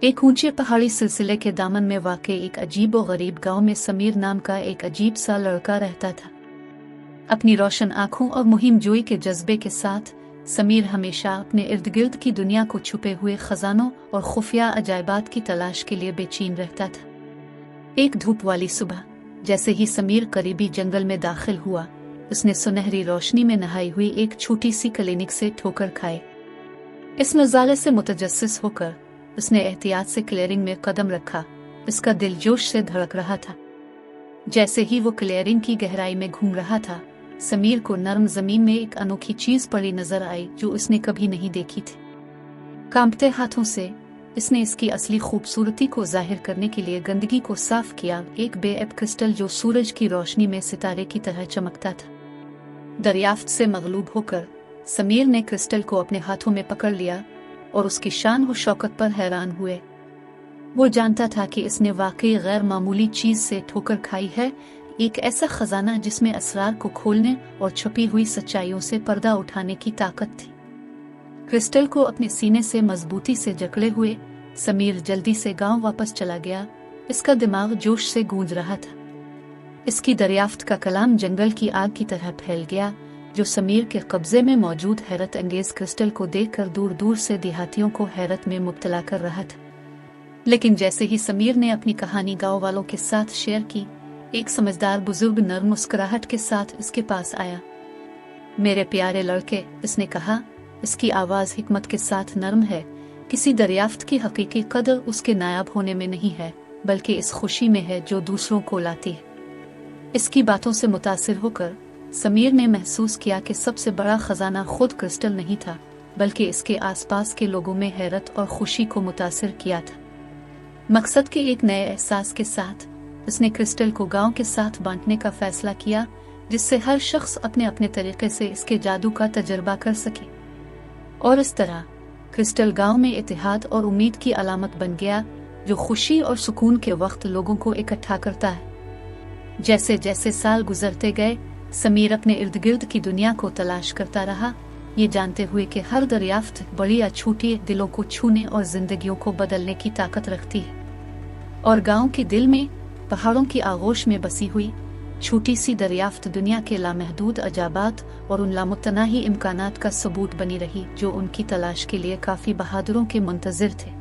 एक ऊंचे पहाड़ी सिलसिले के दामन में वाक़ एक अजीब और गरीब गांव में समीर नाम का एक अजीब सा लड़का रहता था। अपनी रोशन आंखों और मुहिम जोई के जज्बे के साथ समीर हमेशा अपने इर्द गिर्द की दुनिया को छुपे हुए खजानों और खुफिया अजायबात की तलाश के लिए बेचैन रहता था। एक धूप वाली सुबह जैसे ही समीर करीबी जंगल में दाखिल हुआ, उसने सुनहरी रोशनी में नहाई हुई एक छोटी सी क्लिनिक से ठोकर खाए। इस नज़ारे से मुतजस्सिस होकर उसने एहतियात से क्लियरिंग में कदम रखा। उसका दिल जोश से धड़क रहा था। जैसे ही वो क्लियरिंग की गहराई में घूम रहा था, समीर को नरम जमीन में एक अनोखी चीज पड़ी नजर आई जो उसने कभी नहीं देखी थी। कांपते हाथों से इसने इसकी असली खूबसूरती को जाहिर करने के लिए गंदगी को साफ किया। एक बेअब क्रिस्टल जो सूरज की रोशनी में सितारे की तरह चमकता था। दरियाफ्त से मगलूब होकर समीर ने क्रिस्टल को अपने हाथों में पकड़ लिया और उसकी शान व शौकत पर हैरान हुए। वो जानता था कि इसने वाकई गैर मामूली चीज से ठोकर खाई है, एक ऐसा खजाना जिसमें असरार को खोलने और छुपी हुई सच्चाइयों से पर्दा उठाने की ताकत थी। क्रिस्टल को अपने सीने से मजबूती से जकड़े हुए समीर जल्दी से गांव वापस चला गया। इसका दिमाग जोश से गूंज रहा था। इसकी दरियाफ्त का कलाम जंगल की आग की तरह फैल गया, जो समीर के कब्जे में मौजूद हैरत अंगेज क्रिस्टल को देखकर दूर दूर से देहातियों को हैरत में मुब्तला कर रहा था। लेकिन जैसे ही समीर ने अपनी कहानी गांव वालों के साथ शेयर की, एक समझदार बुजुर्ग नर्म मुस्कुराहट के साथ इसके पास आया। मेरे प्यारे लड़के, इसने कहा, इसकी आवाज हिकमत के साथ नरम है। किसी दरियाफ्त की हकीकी कदर उसके नायाब होने में नहीं है, बल्कि इस खुशी में है जो दूसरों को लाती है। इसकी बातों से मुतासिर होकर समीर ने महसूस किया कि सबसे बड़ा खजाना खुद क्रिस्टल नहीं था, बल्कि इसके आसपास के लोगों में हैरत और खुशी को मुतासिर किया था। मकसद के एक नए एहसास के साथ उसने क्रिस्टल को गांव के साथ बांटने का फैसला किया, जिससे हर शख्स अपने अपने तरीके से इसके जादू का तजर्बा कर सके। और इस तरह क्रिस्टल गांव में इत्तेहाद और उम्मीद की अलामत बन गया, जो खुशी और सुकून के वक्त लोगों को इकट्ठा करता है। जैसे जैसे साल गुजरते गए, समीर अपने इर्द गिर्द की दुनिया को तलाश करता रहा, ये जानते हुए कि हर दरियाफ्त बड़ी या छोटी दिलों को छूने और जिंदगियों को बदलने की ताकत रखती है। और गांव के दिल में पहाड़ों की आगोश में बसी हुई छोटी सी दरियाफ्त दुनिया के लामहदूद अजाबात और उन लामुतनाही इम्कानात का सबूत बनी रही, जो उनकी तलाश के लिए काफी बहादुरों के मुंतजिर थे।